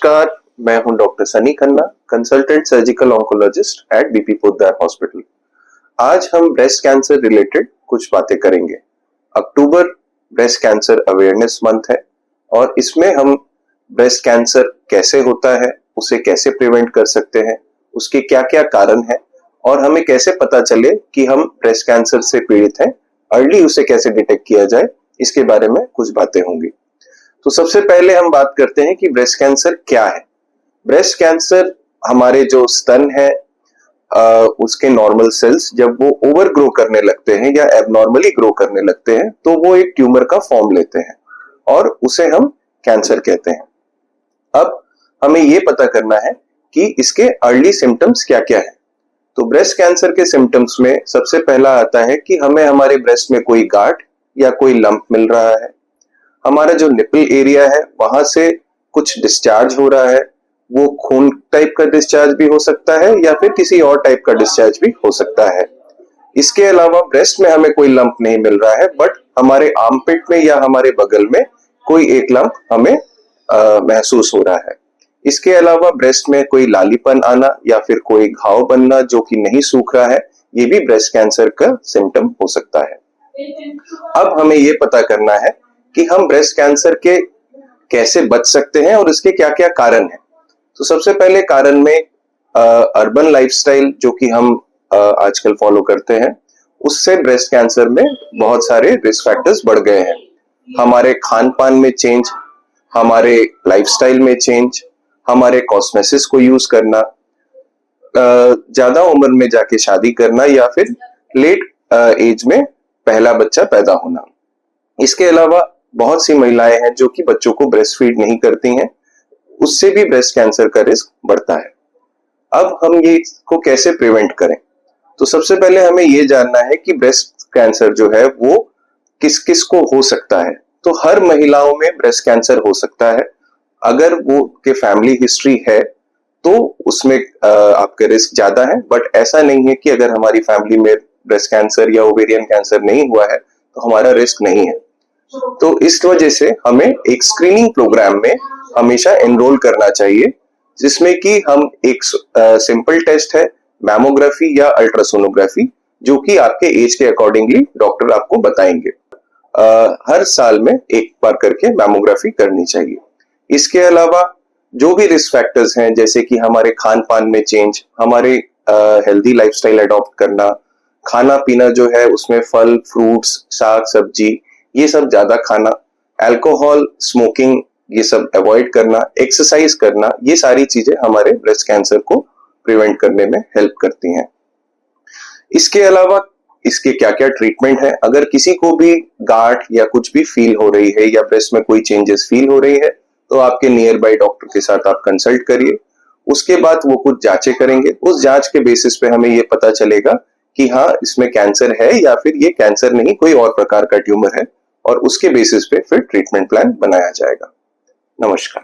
नमस्कार, मैं हूं doctor Sunny Khanna, consultant surgical oncologist at BP Poddar hospital. आज हम ब्रेस्ट कैंसर रिलेटेड कुछ बातें करेंगे। October breast cancer awareness month है और इसमें हम ब्रेस्ट कैंसर कैसे होता है, उसे कैसे प्रिवेंट कर सकते हैं, उसके क्या क्या कारण हैं और हमें कैसे पता चले कि हम ब्रेस्ट कैंसर से पीड़ित हैं, अर्ली उसे कैसे डिटेक्ट किया जाए, इसके बारे में कुछ बातें होंगी। तो सबसे पहले हम बात करते हैं कि ब्रेस्ट कैंसर क्या है। ब्रेस्ट कैंसर हमारे जो स्तन है उसके नॉर्मल सेल्स जब वो ओवर ग्रो करने लगते हैं या एबनॉर्मली ग्रो करने लगते हैं तो वो एक ट्यूमर का फॉर्म लेते हैं और उसे हम कैंसर कहते हैं। अब हमें ये पता करना है कि इसके अर्ली सिम्टम्स क्या क्या है। तो ब्रेस्ट कैंसर के सिम्टम्स में सबसे पहला आता है कि हमें हमारे ब्रेस्ट में कोई गांठ या कोई लंप मिल रहा है, हमारा जो निपल एरिया है वहां से कुछ डिस्चार्ज हो रहा है, वो खून टाइप का डिस्चार्ज भी हो सकता है या फिर किसी और टाइप का डिस्चार्ज भी हो सकता है। इसके अलावा ब्रेस्ट में हमें कोई लंप नहीं मिल रहा है बट हमारे आर्मपिट में या हमारे बगल में कोई एक लंप हमें महसूस हो रहा है। इसके अलावा ब्रेस्ट में कोई लालीपन आना या फिर कोई घाव बनना जो कि नहीं सूख रहा है, ये भी ब्रेस्ट कैंसर का सिम्टम हो सकता है। अब हमें ये पता करना है कि हम ब्रेस्ट कैंसर के कैसे बच सकते हैं और इसके क्या क्या कारण हैं। तो सबसे पहले कारण में अर्बन लाइफस्टाइल जो कि हम आजकल फॉलो करते हैं, उससे ब्रेस्ट कैंसर में बहुत सारे रिस्क फैक्टर्स बढ़ गए हैं। हमारे खान पान में चेंज, हमारे लाइफस्टाइल में चेंज, हमारे कॉस्मेसिस को यूज करना, ज्यादा उम्र में जाके शादी करना या फिर लेट एज में पहला बच्चा पैदा होना। इसके अलावा बहुत सी महिलाएं हैं जो कि बच्चों को ब्रेस्ट फीड नहीं करती हैं, उससे भी ब्रेस्ट कैंसर का रिस्क बढ़ता है। अब हम ये को कैसे प्रिवेंट करें। तो सबसे पहले हमें ये जानना है कि ब्रेस्ट कैंसर जो है वो किस किस को हो सकता है। तो हर महिलाओं में ब्रेस्ट कैंसर हो सकता है। अगर वो के फैमिली हिस्ट्री है तो उसमें आपका रिस्क ज्यादा है, बट ऐसा नहीं है कि अगर हमारी फैमिली में ब्रेस्ट कैंसर या ओवेरियन कैंसर नहीं हुआ है तो हमारा रिस्क नहीं है। तो इस वजह से हमें एक स्क्रीनिंग प्रोग्राम में हमेशा एनरोल करना चाहिए, जिसमें कि हम एक सिंपल टेस्ट है मैमोग्राफी या अल्ट्रासोनोग्राफी, जो कि आपके एज के अकॉर्डिंगली डॉक्टर आपको बताएंगे। हर साल में एक बार करके मैमोग्राफी करनी चाहिए। इसके अलावा जो भी रिस्क फैक्टर्स हैं, जैसे कि हमारे खान पान में चेंज, हमारे हेल्दी लाइफस्टाइल अडॉप्ट करना, खाना पीना जो है उसमें फल फ्रूट्स साग सब्जी ये सब ज्यादा खाना, अल्कोहल स्मोकिंग ये सब अवॉइड करना, एक्सरसाइज करना, ये सारी चीजें हमारे ब्रेस्ट कैंसर को प्रिवेंट करने में हेल्प करती हैं। इसके अलावा इसके क्या क्या ट्रीटमेंट है। अगर किसी को भी गांठ या कुछ भी फील हो रही है या ब्रेस्ट में कोई चेंजेस फील हो रही है तो आपके नियर बाय डॉक्टर के साथ आप कंसल्ट करिए। उसके बाद वो कुछ जांचें करेंगे, उस जांच के बेसिस पे हमें ये पता चलेगा कि हाँ इसमें कैंसर है या फिर ये कैंसर नहीं कोई और प्रकार का ट्यूमर है, और उसके बेसिस पे फिर ट्रीटमेंट प्लान बनाया जाएगा। नमस्कार।